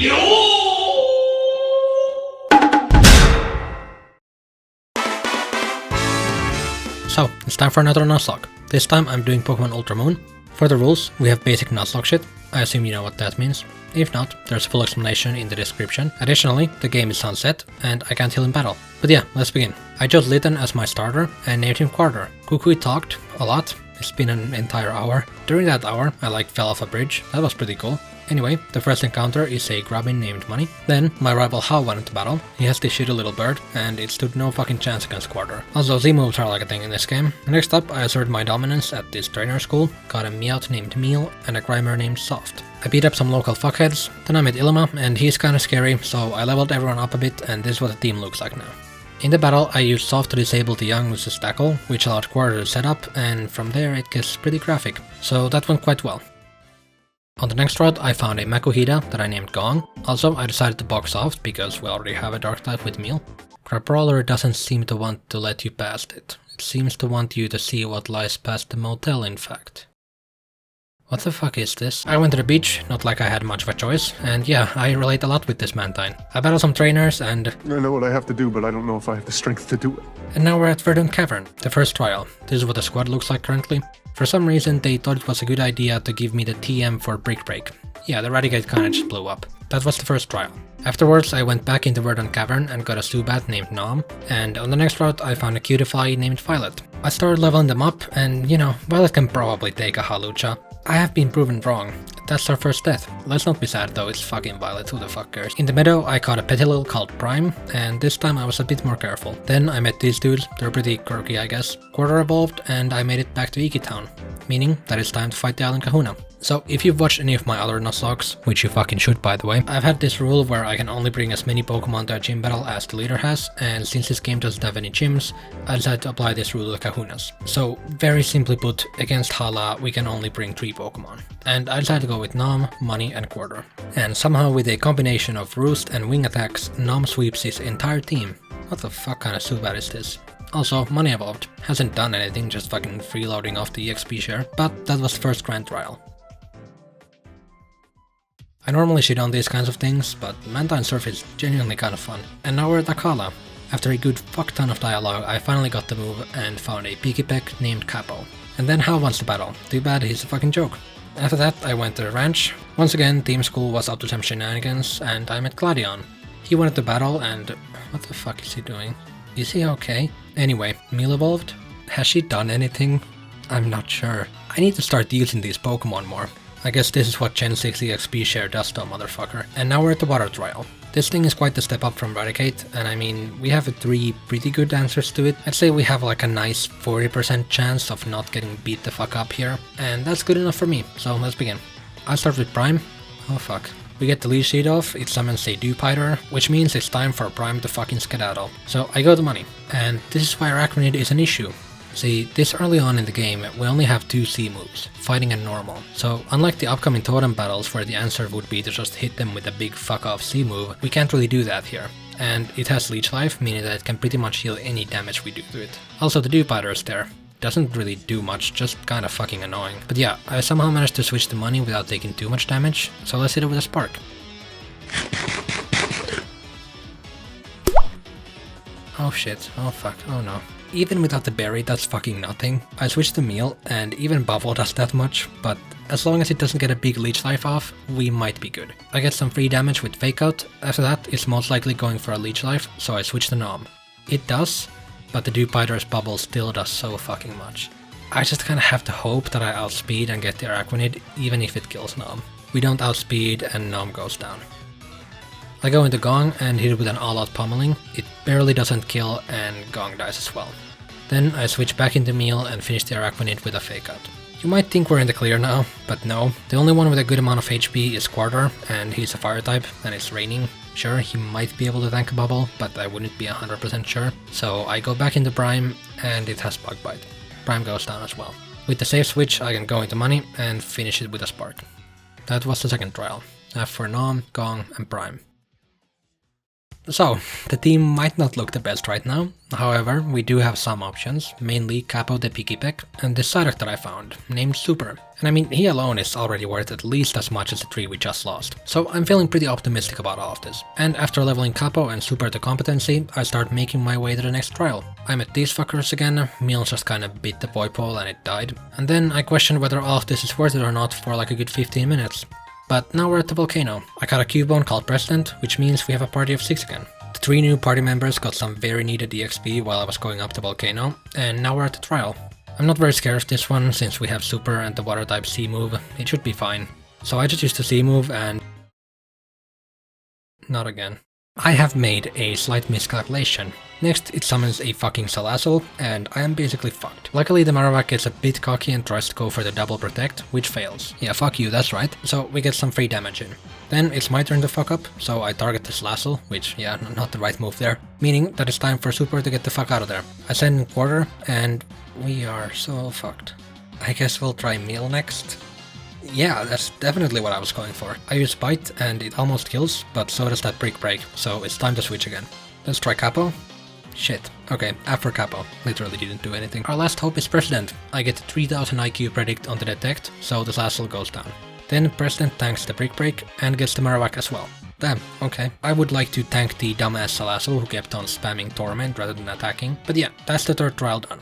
So, it's time for another Nuzlocke. This time I'm doing Pokemon Ultra Moon. For the rules, we have basic Nuzlocke shit. I assume you know what that means. If not, there's a full explanation in the description. Additionally, the game is sunset, and I can't heal in battle. But yeah, let's begin. I chose Litten as my starter, and named him Quarter. Kukui talked a lot. It's been an entire hour. During that hour, I fell off a bridge. That was pretty cool. Anyway, the first encounter is a Grubbin named Money. Then, my rival How went into battle. He has this shitty little bird, and it stood no fucking chance against Quarter. Also, Z-moves are like a thing in this game. Next up, I asserted my dominance at this trainer school, got a Meowth named Meal, and a Grimer named Soft. I beat up some local fuckheads, then I met Ilma, and he's kinda scary, so I leveled everyone up a bit, and this is what the team looks like now. In the battle, I used Soft to disable the young Nuz's tackle, which allowed Quarter to set up, and from there it gets pretty graphic, so that went quite well. On the next route, I found a Makuhita that I named Gong. Also, I decided to box Soft because we already have a Dark type with Meal. Crabrawler doesn't seem to want to let you past it. It seems to want you to see what lies past the motel, in fact. What the fuck is this? I went to the beach, not like I had much of a choice, and yeah, I relate a lot with this Mantine. I battled some trainers and... I know what I have to do, but I don't know if I have the strength to do it. And now we're at Verdun Cavern, the first trial. This is what the squad looks like currently. For some reason, they thought it was a good idea to give me the TM for Brick Break. Yeah, the Raticate kinda just blew up. That was the first trial. Afterwards, I went back into Verdun Cavern and got a Zubat named Nom, and on the next route I found a Cutify named Violet. I started leveling them up, and you know, Violet can probably take a Halucha. I have been proven wrong. That's our first death. Let's not be sad though, it's fucking Violet, who the fuck cares. In the meadow I caught a Petilil called Prime, and this time I was a bit more careful. Then I met these dudes, they're pretty quirky I guess. Quarter evolved and I made it back to Iki Town, meaning that it's time to fight the Island Kahuna. So if you've watched any of my other Nuzlockes, which you fucking should by the way, I've had this rule where I can only bring as many Pokemon to a gym battle as the leader has, and since this game doesn't have any gyms, I decided to apply this rule to Kahunas. So very simply put, against Hala we can only bring 3 Pokemon. And I decided to go with Nom, Money and Quarter. And somehow with a combination of Roost and Wing attacks, Nom sweeps his entire team. What the fuck kind of Zubat is this? Also, Money evolved. Hasn't done anything, just fucking freeloading off the EXP share, but that was the first grand trial. I normally shit on these kinds of things, but Mantine Surf is genuinely kind of fun. And now we're at Akala. After a good fuck ton of dialogue, I finally got the move and found a Pikipek named Capo. And then Hal wants to battle. Too bad he's a fucking joke. After that, I went to the ranch. Once again, Team School was up to some shenanigans, and I met Gladion. He wanted to battle, and what the fuck is he doing? Is he okay? Anyway, Meal evolved? Has she done anything? I'm not sure. I need to start using these Pokemon more. I guess this is what Gen 6 EXP share does to a motherfucker. And now we're at the water trial. This thing is quite the step up from Raticate, and I mean, we have 3 pretty good answers to it. I'd say we have like a nice 40% chance of not getting beat the fuck up here, and that's good enough for me, so let's begin. I'll start with Prime. Oh fuck. We get the lead sheet off, it summons a Dewpider, which means it's time for Prime to fucking skedaddle. So I go to Money, and this is why Arachnid is an issue. See, this early on in the game, we only have 2 C moves, Fighting and Normal. So unlike the upcoming Totem battles where the answer would be to just hit them with a big fuck off C move, we can't really do that here. And it has Leech Life, meaning that it can pretty much heal any damage we do to it. Also the Dewpider is there. Doesn't really do much, just kinda fucking annoying. But yeah, I somehow managed to switch to Money without taking too much damage, so let's hit it with a Spark. Oh shit, oh fuck, oh no. Even without the berry, that's fucking nothing. I switched to Meal, and even Buffalo does that much, but as long as it doesn't get a big leech life off, we might be good. I get some free damage with Fake Out, after that it's most likely going for a leech life, so I switch to Nom. It does, but the Dewpider's bubble still does so fucking much. I just kinda have to hope that I outspeed and get the Arachnid, even if it kills Nom. We don't outspeed and Nom goes down. I go into Gong and hit it with an all-out pummeling. It barely doesn't kill and Gong dies as well. Then I switch back into Meal and finish the Arachnid with a Fake Out. You might think we're in the clear now, but no. The only one with a good amount of HP is Quarter, and he's a fire type, and it's raining. Sure, he might be able to tank a bubble, but I wouldn't be 100% sure. So I go back into Prime, and it has Bug Bite. Prime goes down as well. With the save switch, I can go into Money and finish it with a Spark. That was the second trial. F for Nom, Gong, and Prime. So, the team might not look the best right now, however, we do have some options, mainly Capo the Pikipek and this Psyduck that I found, named Super. And I mean, he alone is already worth at least as much as the 3 we just lost, so I'm feeling pretty optimistic about all of this. And after leveling Capo and Super to competency, I start making my way to the next trial. I met these fuckers again, Meal just kinda bit the boy pole and it died. And then I questioned whether all of this is worth it or not for like a good 15 minutes. But now we're at the volcano. I got a Cubone called President, which means we have a party of 6 again. The 3 new party members got some very needed EXP while I was going up the volcano, and now we're at the trial. I'm not very scared of this one, since we have Super and the water type C move, it should be fine. So I just used the C move and... not again. I have made a slight miscalculation. Next, it summons a fucking Salazzle, and I am basically fucked. Luckily, the Marowak gets a bit cocky and tries to go for the double protect, which fails. Yeah, fuck you, that's right. So we get some free damage in. Then it's my turn to fuck up, so I target the Salazzle, which, yeah, not the right move there. Meaning that it's time for Super to get the fuck out of there. I send in Quarter, and we are so fucked. I guess we'll try Meal next. Yeah, that's definitely what I was going for. I use Bite and it almost kills, but so does that Brick Break, so it's time to switch again. Let's try Capo. Shit. Okay, after Capo. Literally didn't do anything. Our last hope is President. I get 3000 IQ predict on the detect, so the Salazzle goes down. Then President tanks the Brick Break and gets the Marowak as well. Damn, okay. I would like to tank the dumbass Salazzle who kept on spamming Torment rather than attacking, but yeah, that's the 3rd trial done.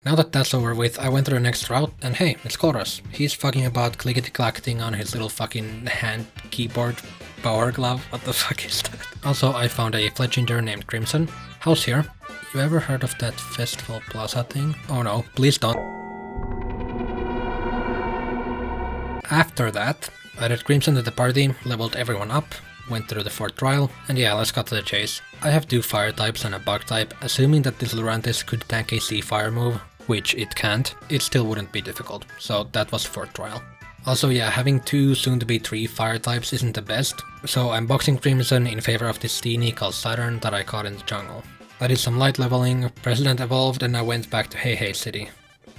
Now that that's over with, I went to the next route, and hey, it's Chorus. He's fucking about clickety-clacking on his little fucking hand keyboard power glove. What the fuck is that? Also, I found a Fledginger named Crimson. House here. You ever heard of that Festival Plaza thing? Oh no, please don't. After that, I added Crimson to the party, leveled everyone up, went through the 4th trial, and yeah, let's cut to the chase. I have 2 fire types and a bug type, assuming that this Lurantis could tank a C-fire move, which it can't, it still wouldn't be difficult, so that was the 4th trial. Also yeah, having 2 soon to be 3 fire types isn't the best, so I'm boxing Crimson in favor of this Steenie called Saturn that I caught in the jungle. I did some light leveling, President evolved, and I went back to Hey Hey City.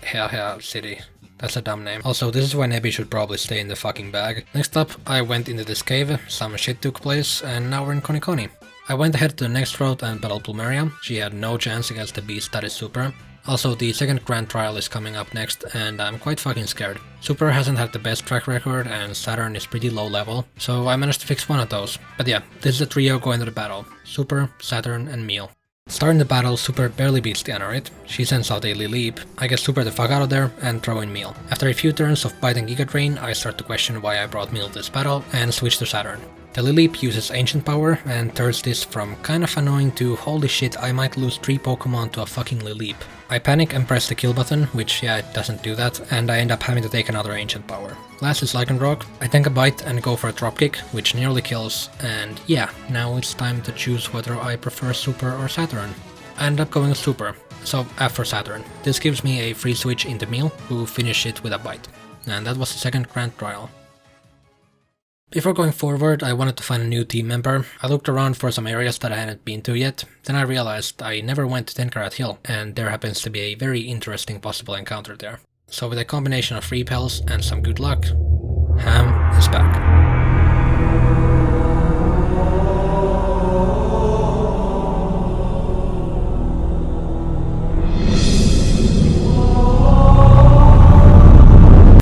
Hea City. That's a dumb name. Also, this is why Nebby should probably stay in the fucking bag. Next up, I went into this cave, some shit took place, and now we're in Konikoni. I went ahead to the next route and battled Plumeria. She had no chance against the beast that is Super. Also, the 2nd grand trial is coming up next, and I'm quite fucking scared. Super hasn't had the best track record, and Saturn is pretty low level, so I managed to fix one of those. But yeah, this is the trio going to the battle. Super, Saturn, and Meal. Starting the battle, Super barely beats the Anorite. She sends out a Lileep, I get Super the fuck out of there, and throw in Meal. After a few turns of Bite and Giga Drain, I start to question why I brought Meal to this battle, and switch to Saturn. The Lileep uses Ancient Power, and turns this from kind of annoying to holy shit, I might lose 3 Pokemon to a fucking Lileep. I panic and press the kill button, which yeah, it doesn't do that, and I end up having to take another Ancient Power. Last is Lycanroc. I tank a Bite and go for a Dropkick, which nearly kills, and yeah, now it's time to choose whether I prefer Super or Saturn. I end up going Super, so after Saturn. This gives me a free switch into Meal, who finish it with a Bite. And that was the 2nd grand trial. Before going forward, I wanted to find a new team member. I looked around for some areas that I hadn't been to yet, then I realized I never went to Tenkarat Hill, and there happens to be a very interesting possible encounter there. So with a combination of repels and some good luck, Ham is back.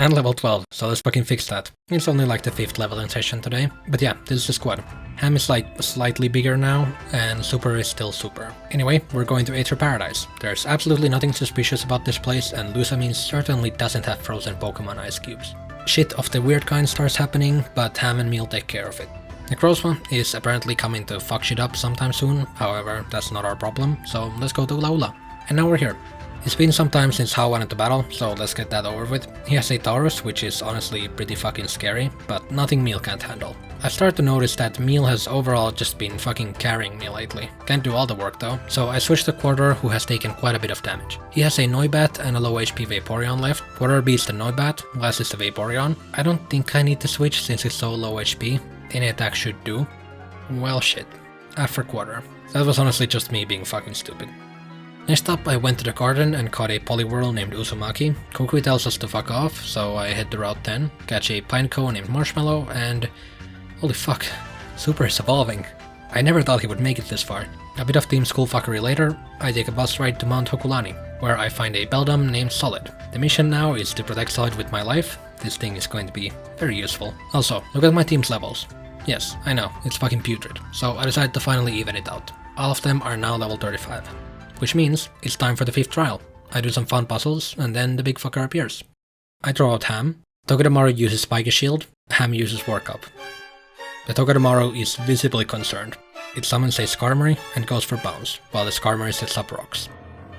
And level 12, so let's fucking fix that. It's only like the 5th level in session today, but yeah, this is the squad. Ham is like slightly bigger now, and Super is still Super. Anyway, we're going to Aether Paradise. There's absolutely nothing suspicious about this place, and Lusamine certainly doesn't have frozen Pokemon ice cubes. Shit of the weird kind starts happening, but Ham and Meal take care of it. Necrozma is apparently coming to fuck shit up sometime soon, however, that's not our problem, so let's go to Ula Ula. And now we're here. It's been some time since Hao went into battle, so let's get that over with. He has a Taurus, which is honestly pretty fucking scary, but nothing Meal can't handle. I start to notice that Meal has overall just been fucking carrying me lately. Can't do all the work though, so I switched to Quarter, who has taken quite a bit of damage. He has a Noibat and a low HP Vaporeon left. Quarter beats the Noibat, last is the Vaporeon. I don't think I need to switch since it's so low HP. Any attack should do. Well shit. After Quarter. That was honestly just me being fucking stupid. Next up, I went to the garden and caught a Poliwhirl named Uzumaki. Kukui tells us to fuck off, so I head to Route 10, catch a Pineco named Marshmallow, and holy fuck, Super is evolving. I never thought he would make it this far. A bit of team schoolfuckery later, I take a bus ride to Mount Hokulani, where I find a beldam named Solid. The mission now is to protect Solid with my life. This thing is going to be very useful. Also, look at my team's levels. Yes, I know, it's fucking putrid, so I decided to finally even it out. All of them are now level 35. Which means, it's time for the 5th trial. I do some fun puzzles, and then the big fucker appears. I throw out Ham. Togedemaru uses Spiky Shield, Ham uses Work Up. The Togedemaru is visibly concerned. It summons a Skarmory and goes for Bounce, while the Skarmory sets up rocks.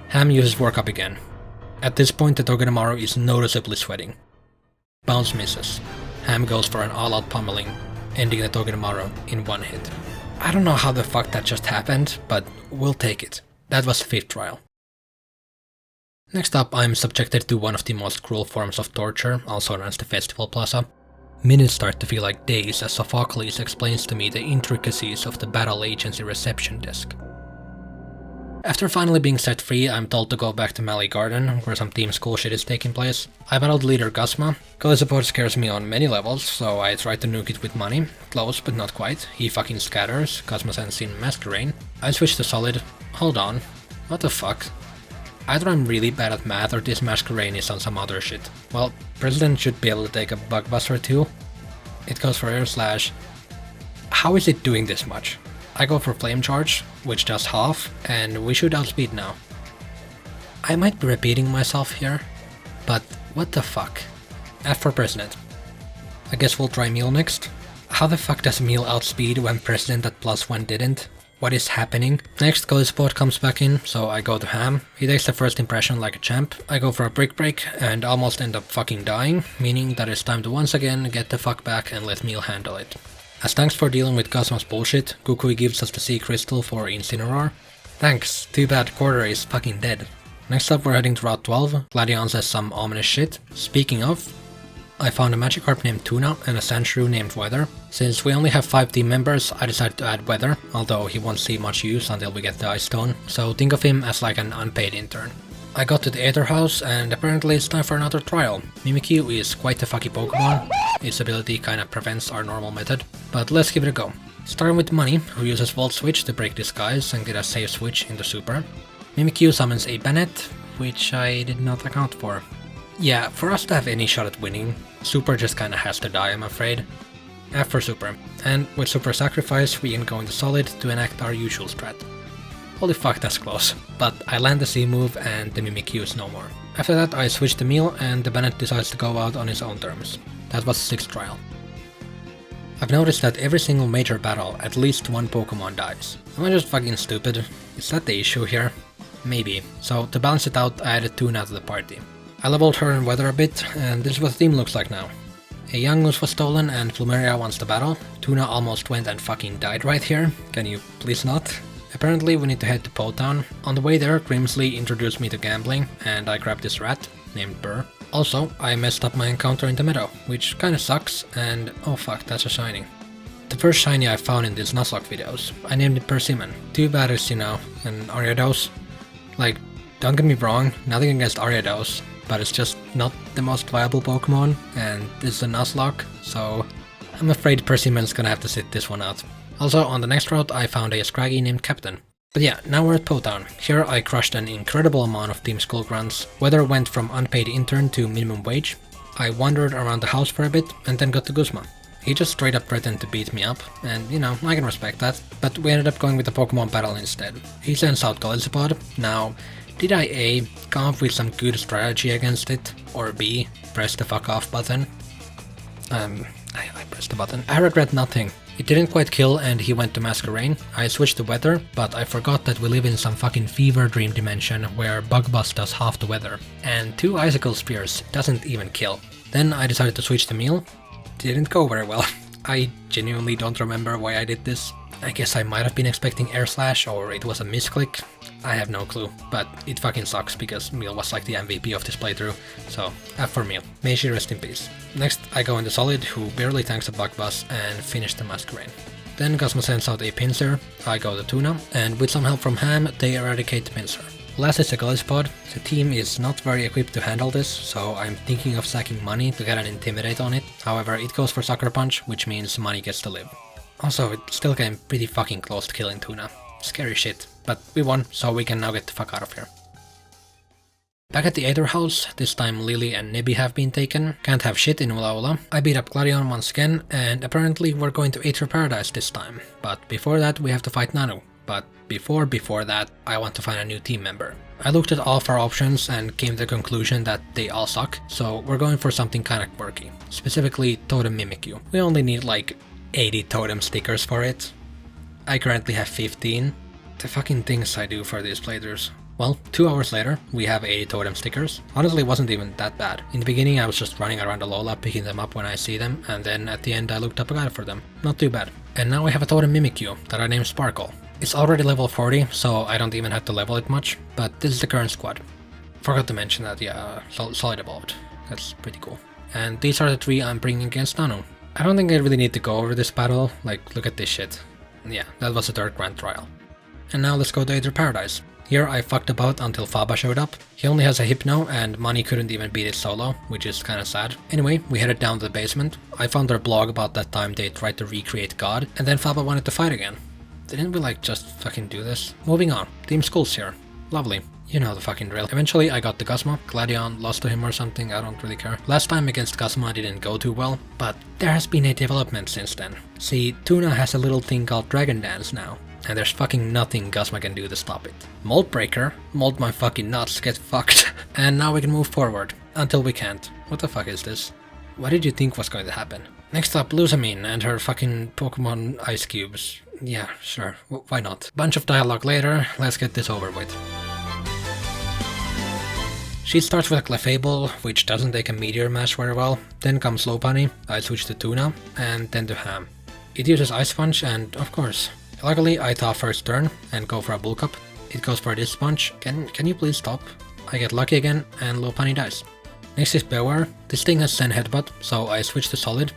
Ham uses Work Up again. At this point the Togedemaru is noticeably sweating. Bounce misses. Ham goes for an all-out pummeling, ending the Togedemaru in one hit. I don't know how the fuck that just happened, but we'll take it. That was the 5th trial. Next up, I'm subjected to one of the most cruel forms of torture, also known as the Festival Plaza. Minutes start to feel like days as Sophocles explains to me the intricacies of the Battle Agency reception desk. After finally being set free, I'm told to go back to Mally Garden, where some team school shit is taking place. I battled leader Guzma. Golisopod scares me on many levels, so I try to nuke it with money. Close, but not quite. He fucking scatters. Guzma sends in Masquerain. I switch to Solid. Hold on. What the fuck? Either I'm really bad at math or this Masquerain is on some other shit. Well, President should be able to take a Bug Buster too. It goes for Air Slash. How is it doing this much? I go for Flame Charge, which does half, and we should outspeed now. I might be repeating myself here, but what the fuck? F for President. I guess we'll try Meal next. How the fuck does Meal outspeed when President at +1 didn't? What is happening? Next, Golisopod comes back in, so I go to Ham. He takes the first impression like a champ. I go for a Brick Break and almost end up fucking dying, meaning that it's time to once again get the fuck back and let Meal handle it. As thanks for dealing with Cosmo's bullshit, Kukui gives us the Sea Crystal for Incineroar. Thanks, too bad Quarter is fucking dead. Next up we're heading to Route 12, Gladion says some ominous shit. Speaking of, I found a Magikarp named Tuna and a Sandshrew named Weather. Since we only have 5 team members, I decided to add Weather, although he won't see much use until we get the Ice Stone, so think of him as like an unpaid intern. I got to the Aether House and apparently it's time for another trial. Mimikyu is quite the fucky Pokemon. Its ability kinda prevents our normal method, but let's give it a go. Starting with Money, who uses Volt Switch to break Disguise and get a safe switch into Super. Mimikyu summons a Banette, which I did not account for. Yeah, for us to have any shot at winning, Super just kinda has to die, I'm afraid. F for Super, and with Super Sacrifice we can go into Solid to enact our usual strat. Holy fuck, that's close. But I land the C move and the Mimikyu is no more. After that I switch to Meal and the Banette decides to go out on his own terms. That was the 6th trial. I've noticed that every single major battle at least one Pokemon dies. Am I just fucking stupid? Is that the issue here? Maybe. So to balance it out I added Tuna to the party. I leveled her and Weather a bit and this is what the team looks like now. A Yangoose was stolen and Plumeria wants the battle. Tuna almost went and fucking died right here. Can you please not? Apparently we need to head to Po Town. On the way there, Grimsley introduced me to gambling, and I grabbed this rat, named Burr. Also, I messed up my encounter in the meadow, which kinda sucks, and oh fuck, that's a shiny. The first shiny I found in these Nuzlocke videos. I named it Persimmon. Too bad it's, you know, an Ariados. Like, don't get me wrong, nothing against Ariados, but it's just not the most viable Pokemon, and this is a Nuzlocke, so I'm afraid Persimmon's gonna have to sit this one out. Also, on the next route I found a Scraggy named Captain. But yeah, now we're at Po Town. Here I crushed an incredible amount of Team Skull grunts. Weather went from unpaid intern to minimum wage. I wandered around the house for a bit and then got to Guzma. He just straight up threatened to beat me up, and you know, I can respect that, but we ended up going with the Pokemon battle instead. He sends out Golisopod. Now, did I A, come up with some good strategy against it, or B, press the fuck off button? I pressed the button. I regret nothing. It didn't quite kill and he went to Masquerain. I switched to Weather, but I forgot that we live in some fucking fever dream dimension where Bug Buzz does half the weather. And 2 Icicle Spears doesn't even kill. Then I decided to switch to Meal. Didn't go very well. I genuinely don't remember why I did this. I guess I might have been expecting Air Slash or it was a misclick. I have no clue, but it fucking sucks because Meal was like the MVP of this playthrough, so F for Meal. May she rest in peace. Next I go into Solid, who barely tanks a Bug Buzz, and finish the Masquerain. Then Cosmo sends out a Pinsir, I go to Tuna, and with some help from Ham, they eradicate the Pinsir. Last is a Golisopod. The team is not very equipped to handle this, so I'm thinking of sacking Money to get an Intimidate on it. However, it goes for Sucker Punch, which means Money gets to live. Also, it still came pretty fucking close to killing Tuna. Scary shit. But we won, so we can now get the fuck out of here. Back at the Aether house, this time Lily and Nibby have been taken. Can't have shit in Ula Ula. I beat up Gladion once again, and apparently we're going to Aether Paradise this time. But before that we have to fight Nanu. But before that, I want to find a new team member. I looked at all of our options and came to the conclusion that they all suck, so we're going for something kinda quirky. Specifically Totem Mimikyu. We only need like 80 totem stickers for it. I currently have 15. The fucking things I do for these playthroughs. Well, 2 hours later, we have 80 totem stickers. Honestly, it wasn't even that bad. In the beginning I was just running around Alola, picking them up when I see them, and then at the end I looked up a guide for them. Not too bad. And now I have a Totem Mimikyu that I named Sparkle. It's already level 40, so I don't even have to level it much, but this is the current squad. Forgot to mention that, yeah, Solid evolved. That's pretty cool. And these are the 3 I'm bringing against Nanu. I don't think I really need to go over this battle, like, look at this shit. Yeah, that was the 3rd Grand Trial. And now let's go to Aether Paradise. Here I fucked about until Faba showed up. He only has a Hypno and Money couldn't even beat it solo, which is kinda sad. Anyway, we headed down to the basement. I found their blog about that time they tried to recreate God, and then Faba wanted to fight again. Didn't we like just fucking do this? Moving on. Team Skull's here. Lovely. You know the fucking drill. Eventually I got the Guzma. Gladion lost to him or something, I don't really care. Last time against Guzma didn't go too well, but there has been a development since then. See, Tuna has a little thing called Dragon Dance now. And there's fucking nothing Guzma can do to stop it. Mold Breaker, mold my fucking nuts, get fucked. And now we can move forward. Until we can't. What the fuck is this? What did you think was going to happen? Next up, Lusamine and her fucking Pokemon Ice Cubes. Yeah, sure, why not? Bunch of dialogue later, let's get this over with. She starts with a Clefable, which doesn't take a Meteor Mash very well. Then comes Lopunny, I switch to Tuna, and then to Ham. It uses Ice Punch and, of course, luckily I thaw first turn and go for a Bulk Up. It goes for this punch. Can you please stop? I get lucky again and Lopunny dies. Next is Beware. This thing has Zen Headbutt, so I switch to Solid.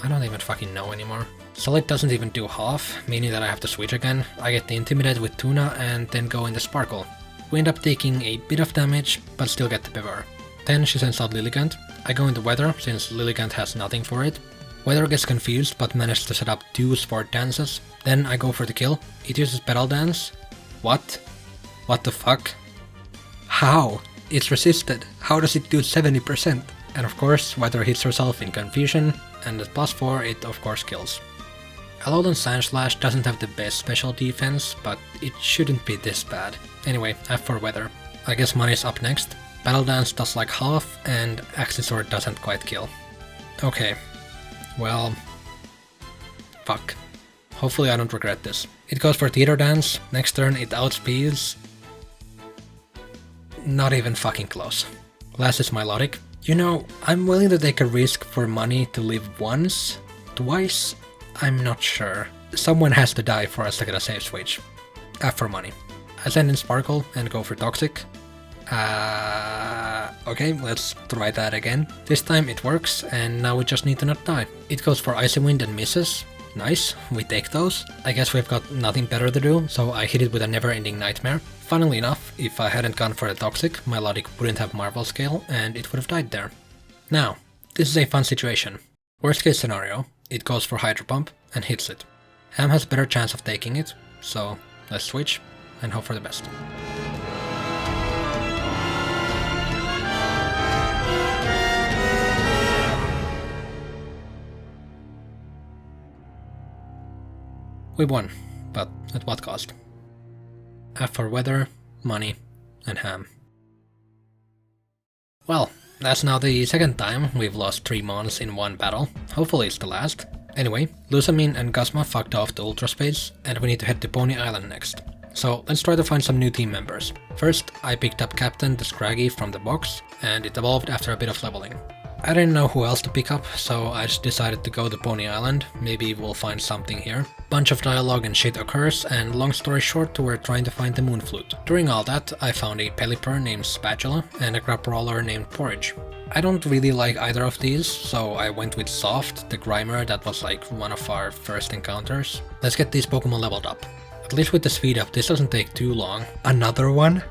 I don't even fucking know anymore. Solid doesn't even do half, meaning that I have to switch again. I get the Intimidate with Tuna and then go into Sparkle. We end up taking a bit of damage, but still get the Beware. Then she sends out Lilligant. I go into Weather, since Lilligant has nothing for it. Weather gets confused, but manages to set up 2 Sport Dances. Then I go for the kill. It uses Petal Dance. What? What the fuck? How? It's resisted. How does it do 70%? And of course, Weather hits herself in Confusion, and at +4 it of course kills. Alolan Sandslash doesn't have the best special defense, but it shouldn't be this bad. Anyway, F for Weather. I guess Money's up next. Battle Dance does like half, and Axisword doesn't quite kill. Okay. Well... fuck. Hopefully I don't regret this. It goes for Theater Dance, next turn it outspeeds... not even fucking close. Last is Milotic. You know, I'm willing to take a risk for Money to live once, twice, I'm not sure. Someone has to die for us to get a safe switch. F for Money. I send in Sparkle and go for Toxic. Okay, let's try that again. This time it works, and now we just need to not die. It goes for Icy Wind and misses. Nice, we take those. I guess we've got nothing better to do, so I hit it with a never-ending Nightmare. Funnily enough, if I hadn't gone for the Toxic, Milotic wouldn't have Marvel Scale, and it would have died there. Now, this is a fun situation. Worst case scenario, it goes for Hydro Pump and hits it. Ham has better chance of taking it, so let's switch and hope for the best. We won, but at what cost? F for Weather, Money, and Ham. Well, that's now the second time we've lost 3 Mons in one battle. Hopefully it's the last. Anyway, Lusamine and Guzma fucked off to Ultra Space, and we need to head to Pony Island next. So let's try to find some new team members. First, I picked up Captain the Scraggy from the box, and it evolved after a bit of leveling. I didn't know who else to pick up, so I just decided to go to Pony Island. Maybe we'll find something here. Bunch of dialogue and shit occurs, and long story short, we're trying to find the Moon Flute. During all that, I found a Pelipper named Spatula and a Craprawler named Porridge. I don't really like either of these, so I went with Soft, the Grimer that was like one of our first encounters. Let's get these Pokemon leveled up. At least with the speed up, this doesn't take too long. Another one?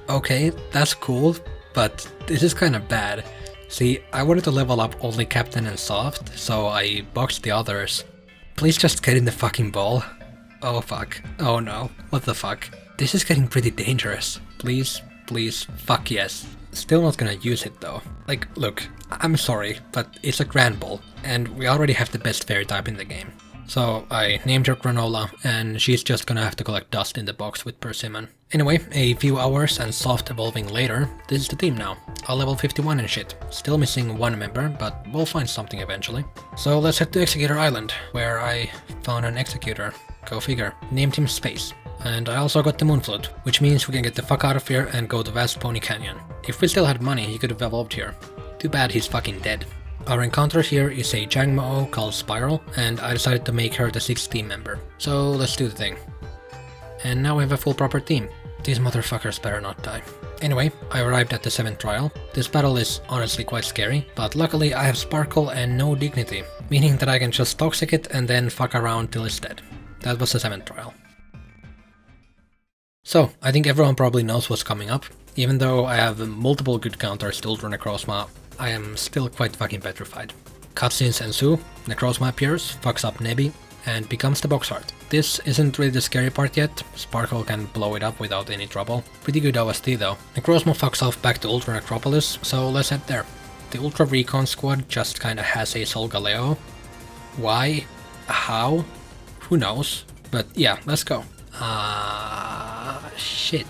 Okay, that's cool, but this is kinda bad. See, I wanted to level up only Captain and Soft, so I boxed the others. Please just get in the fucking ball. Oh fuck. Oh no. What the fuck? This is getting pretty dangerous. Please, please, fuck yes. Still not gonna use it though. Like, look, I'm sorry, but it's a Grand Ball, and we already have the best fairy type in the game. So I named her Granola, and she's just gonna have to collect dust in the box with Persimmon. Anyway, a few hours and soft evolving later, this is the team now. All level 51 and shit. Still missing one member, but we'll find something eventually. So let's head to Executor Island, where I found an Executor. Go figure. Named him Space. And I also got the Moonflute, which means we can get the fuck out of here and go to Vast Pony Canyon. If we still had money, he could have evolved here. Too bad he's fucking dead. Our encounter here is a Jangmo-O called Spiral, and I decided to make her the 6th team member. So let's do the thing. And now we have a full proper team. These motherfuckers better not die. Anyway, I arrived at the 7th trial. This battle is honestly quite scary, but luckily I have Sparkle and no Dignity, meaning that I can just Toxic it and then fuck around till it's dead. That was the 7th trial. So, I think everyone probably knows what's coming up. Even though I have multiple good counters to Ultra Necrozma, I am still quite fucking petrified. Cutscenes ensue, Necrozma appears, fucks up Nebby, and becomes the box art. This isn't really the scary part yet, Sparkle can blow it up without any trouble. Pretty good OST though. Necrozma fucks off back to Ultra Necropolis, so let's head there. The Ultra Recon squad just kinda has a Sol Galeo. Why? How? Who knows? But yeah, let's go. Shit.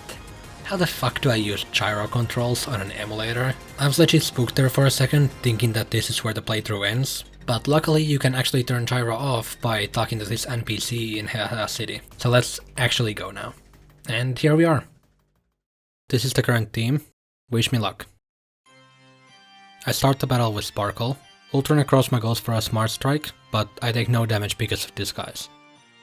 How the fuck do I use gyro controls on an emulator? I was legit spooked there for a second, thinking that this is where the playthrough ends. But luckily you can actually turn gyro off by talking to this NPC in Heha City. So let's actually go now. And here we are. This is the current team. Wish me luck. I start the battle with Sparkle. Ultra Necrozma goes for a Smart Strike, but I take no damage because of Disguise.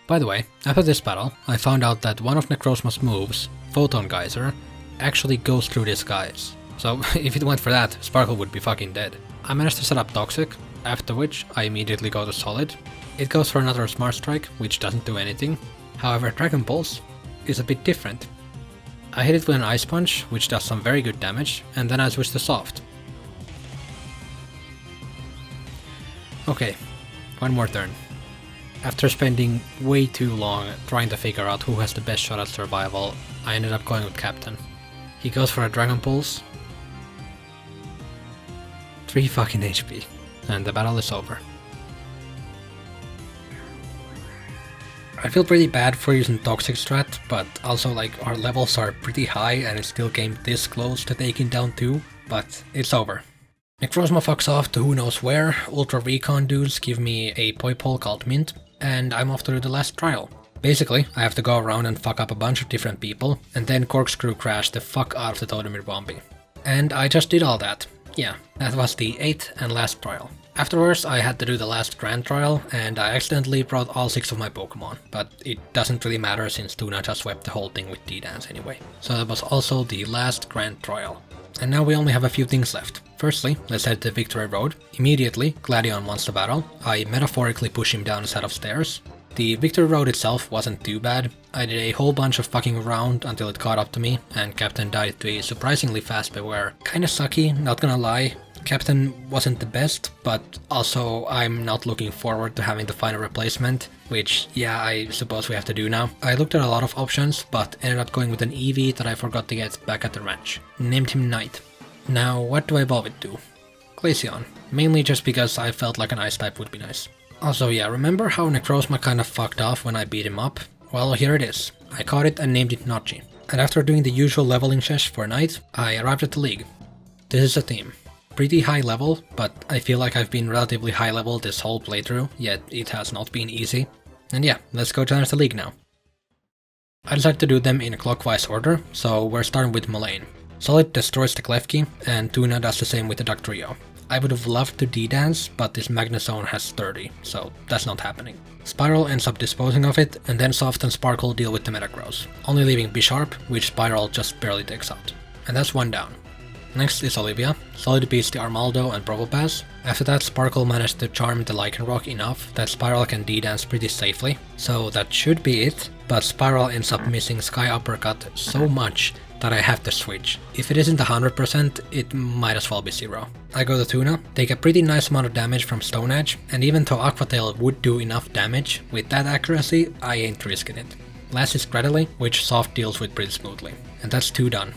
By the way, after this battle, I found out that one of Necrozma's moves, Photon Geyser, actually goes through Disguise. So if it went for that, Sparkle would be fucking dead. I managed to set up Toxic, after which I immediately go to Solid. It goes for another Smart Strike, which doesn't do anything. However, Dragon Pulse is a bit different. I hit it with an Ice Punch, which does some very good damage, and then I switch to Soft. Okay, one more turn. After spending way too long trying to figure out who has the best shot at survival, I ended up going with Captain. He goes for a Dragon Pulse. 3 fucking HP. And the battle is over. I feel pretty bad for using Toxic strat, but also like our levels are pretty high and it still came this close to taking down 2, but it's over. Necrozma fucks off to who knows where, Ultra Recon dudes give me a Poipole called Mint, and I'm off to do the last trial. Basically, I have to go around and fuck up a bunch of different people, and then corkscrew crash the fuck out of the Totemir Bombi. And I just did all that. Yeah, that was the 8th and last trial. Afterwards I had to do the last grand trial, and I accidentally brought all 6 of my Pokemon, but it doesn't really matter since Tuna just swept the whole thing with D-Dance anyway. So that was also the last grand trial. And now we only have a few things left. Firstly, let's head to Victory Road. Immediately, Gladion wants to battle. I metaphorically push him down a set of stairs. The Victory Road itself wasn't too bad. I did a whole bunch of fucking around until it caught up to me, and Captain died to a surprisingly fast Beware. Kinda sucky, not gonna lie. Captain wasn't the best, but also I'm not looking forward to having to find a replacement, which, yeah, I suppose we have to do now. I looked at a lot of options, but ended up going with an EV that I forgot to get back at the ranch. Named him Knight. Now, what do I evolve it to? Glaceon, mainly just because I felt like an Ice type would be nice. Also, yeah, remember how Necrozma kind of fucked off when I beat him up? Well, here it is. I caught it and named it Notchi. And after doing the usual leveling sesh for Knight, I arrived at the league. This is a team. Pretty high level, but I feel like I've been relatively high level this whole playthrough, yet it has not been easy. And yeah, let's go challenge the league now. I decided to do them in a clockwise order, so we're starting with Mullane. Solid destroys the Klefki, and Tuna does the same with the Dugtrio. I would have loved to D-Dance, but this Magnezone has 30, so that's not happening. Spiral ends up disposing of it, and then Soft and Sparkle deal with the Metagross, only leaving Bisharp, which Spiral just barely takes out. And that's one down. Next is Olivia. Solid beats the Armaldo and Probopass. After that, Sparkle managed to charm the Lycanroc enough that Spiral can D-Dance pretty safely, so that should be it, but Spiral ends up missing Sky Uppercut so much that I have to switch. If it isn't 100%, it might as well be 0. I go to Tuna, take a pretty nice amount of damage from Stone Edge, and even though Aqua Tail would do enough damage, with that accuracy, I ain't risking it. Last is Cradily, which Soft deals with pretty smoothly. And that's 2 done.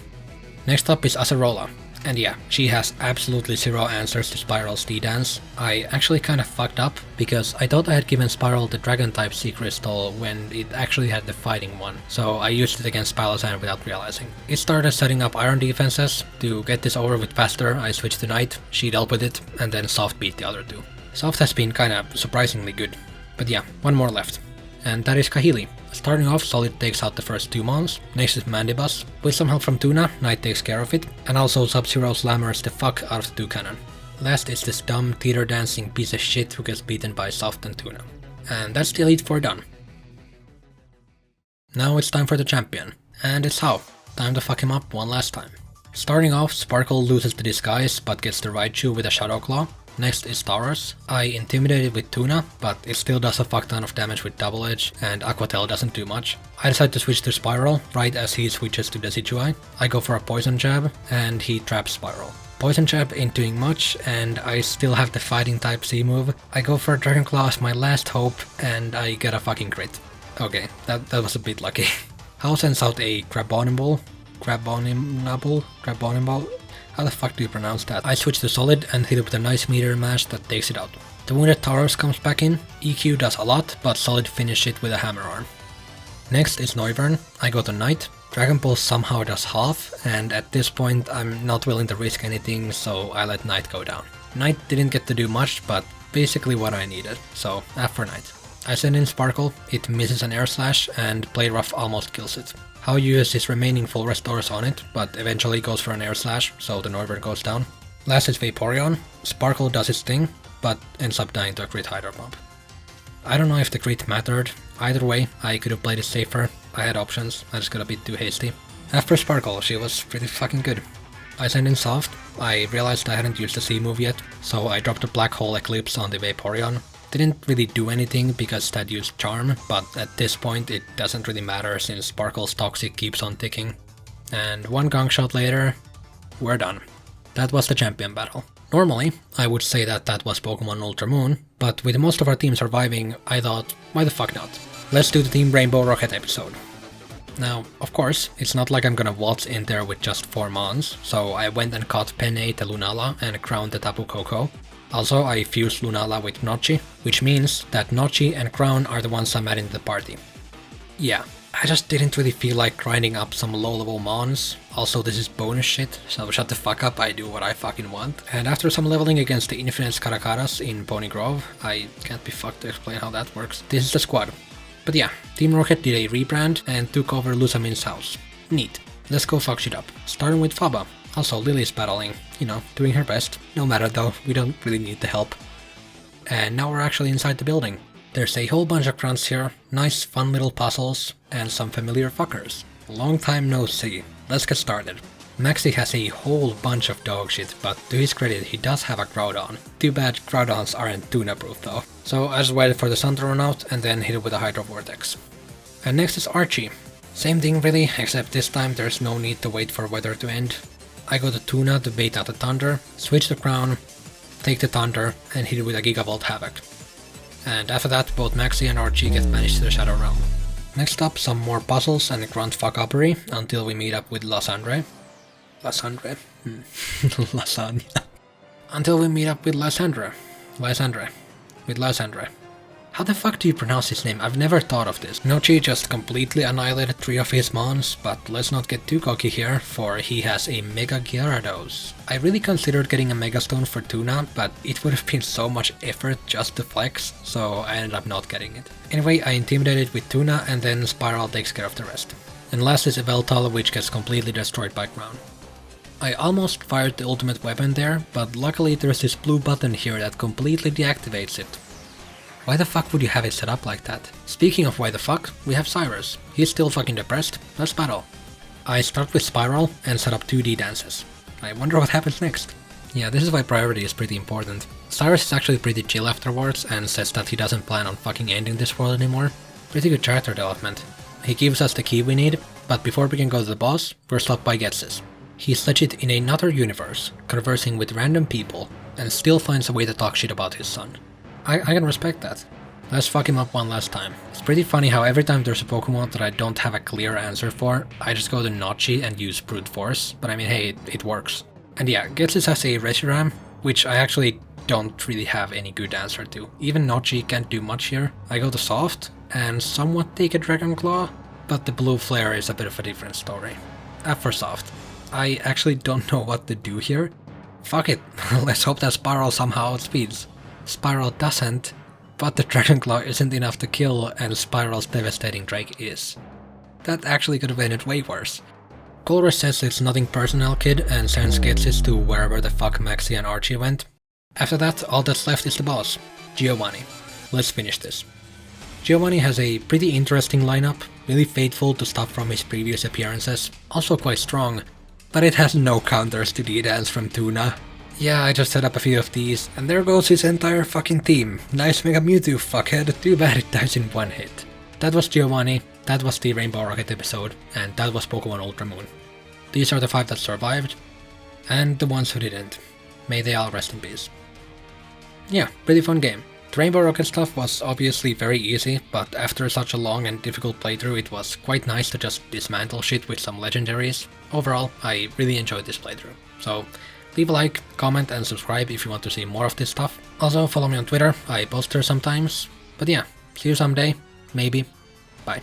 Next up is Acerola. And yeah, she has absolutely 0 answers to Spiral's D-Dance. I actually kinda fucked up, because I thought I had given Spiral the Dragon-type Sea Crystal when it actually had the fighting one, so I used it against Palossand without realizing. It started setting up Iron defenses. To get this over with faster, I switched to Knight, she dealt with it, and then Soft beat the other 2. Soft has been kinda surprisingly good. But yeah, one more left. And that is Kahili. Starting off, Solid takes out the first 2 mons, next is Mandibus. With some help from Tuna, Knight takes care of it, and also Sub-Zero slammers the fuck out of the 2 cannon. Last is this dumb theater dancing piece of shit who gets beaten by Soft and Tuna. And that's the Elite 4 done. Now it's time for the champion, and it's How. Time to fuck him up one last time. Starting off, Sparkle loses the disguise but gets the Raichu with a Shadow Claw. Next is Tauros. I intimidated with Tuna, but it still does a fuck ton of damage with Double Edge, and Aqua Tail doesn't do much. I decide to switch to Spiral, right as he switches to Decidueye. I go for a Poison Jab, and he traps Spiral. Poison Jab ain't doing much, and I still have the Fighting type C move. I go for a Dragon Claw as my last hope, and I get a fucking crit. Okay, that was a bit lucky. How sends out a Crabonimal? How the fuck do you pronounce that? I switch to Solid and hit it with a nice meteor mash that takes it out. The wounded Tauros comes back in. EQ does a lot, but Solid finishes it with a Hammer Arm. Next is Noivern. I go to Knight. Dragon Pulse somehow does half, and at this point I'm not willing to risk anything, so I let Knight go down. Knight didn't get to do much, but basically what I needed, so F for Knight. I send in Sparkle, it misses an Air Slash, and Play Rough almost kills it. How uses his remaining full restores on it, but eventually goes for an Air Slash, so the Noivern goes down. Last is Vaporeon. Sparkle does its thing, but ends up dying to a crit Hydro Pump. I don't know if the crit mattered. Either way, I could have played it safer. I had options, I just got a bit too hasty. After Sparkle, she was pretty fucking good. I sent in Soft. I realized I hadn't used the C move yet, so I dropped a Black Hole Eclipse on the Vaporeon. Didn't really do anything because that used Charm, but at this point it doesn't really matter since Sparkle's Toxic keeps on ticking. And one Gong Shot later, we're done. That was the champion battle. Normally, I would say that was Pokemon Ultra Moon, but with most of our team surviving, I thought, why the fuck not? Let's do the Team Rainbow Rocket episode. Now, of course, it's not like I'm gonna waltz in there with just 4 mons, so I went and caught Penne the Lunala and crowned the Tapu Koko. Also, I fused Lunala with Notchi, which means that Notchi and Crown are the ones I'm adding to the party. Yeah, I just didn't really feel like grinding up some low-level mons. Also, this is bonus shit, so shut the fuck up, I do what I fucking want. And after some leveling against the Infinite Caracaras in Pony Grove, I can't be fucked to explain how that works. This is the squad. But yeah, Team Rocket did a rebrand and took over Lusamin's house. Neat. Let's go fuck shit up. Starting with Faba. Also, Lily's battling, you know, doing her best. No matter though, we don't really need the help. And now we're actually inside the building. There's a whole bunch of grunts here, nice fun little puzzles, and some familiar fuckers. Long time no see. Let's get started. Maxi has a whole bunch of dog shit, but to his credit he does have a Groudon. Too bad Groudons aren't tuna-proof though. So I just waited for the sun to run out and then hit it with a Hydro Vortex. And next is Archie. Same thing really, except this time there's no need to wait for weather to end. I go to Tuna to bait out the Thunder, switch the Crown, take the Thunder, and hit it with a Gigavolt Havoc. And after that, both Maxi and Archie get banished to the Shadow Realm. Next up, some more puzzles and grunt fuck-uppery until we meet up with Lasandre. Lasagna. Until we meet up with Lysandre. How the fuck do you pronounce his name? I've never thought of this. Notchi just completely annihilated 3 of his mons, but let's not get too cocky here, for he has a Mega Gyarados. I really considered getting a Mega Stone for Tuna, but it would have been so much effort just to flex, so I ended up not getting it. Anyway, I intimidated with Tuna and then Spiral takes care of the rest. And last is Yveltal, which gets completely destroyed by Crown. I almost fired the ultimate weapon there, but luckily there's this blue button here that completely deactivates it. Why the fuck would you have it set up like that? Speaking of why the fuck, we have Cyrus. He's still fucking depressed. Let's battle. I start with Spiral and set up 2D dances. I wonder what happens next. Yeah, this is why priority is pretty important. Cyrus is actually pretty chill afterwards and says that he doesn't plan on fucking ending this world anymore. Pretty good character development. He gives us the key we need, But before we can go to the boss, we're stopped by Getsis. He's legit in another universe, conversing with random people, and still finds a way to talk shit about his son. I can respect that. Let's fuck him up one last time. It's pretty funny how every time there's a Pokemon that I don't have a clear answer for, I just go to Notchi and use Brute Force, but I mean hey, it works. And yeah, Getsis has a Reshiram, which I actually don't really have any good answer to. Even Notchi can't do much here. I go to Soft, and somewhat take a Dragon Claw, but the Blue Flare is a bit of a different story. For Soft. I actually don't know what to do here. Fuck it, let's hope that Spiral somehow outspeeds. Spiral doesn't, but the Dragon Claw isn't enough to kill, and Spiral's Devastating Drake is. That actually could have ended way worse. Colress says it's nothing personal, kid, and sends Getsis to wherever the fuck Maxie and Archie went. After that, all that's left is the boss, Giovanni. Let's finish this. Giovanni has a pretty interesting lineup, really faithful to stuff from his previous appearances, also quite strong, but it has no counters to the dance from Tuna. Yeah, I just set up a few of these, and there goes his entire fucking team. Nice Mega Mewtwo, fuckhead, too bad it dies in one hit. That was Giovanni, that was the Rainbow Rocket episode, and that was Pokemon Ultra Moon. These are the 5 that survived, and the ones who didn't. May they all rest in peace. Yeah, pretty fun game. The Rainbow Rocket stuff was obviously very easy, but after such a long and difficult playthrough it was quite nice to just dismantle shit with some legendaries. Overall, I really enjoyed this playthrough. So, leave a like, comment and subscribe if you want to see more of this stuff. Also, follow me on Twitter, I post there sometimes. But yeah, see you someday, maybe. Bye.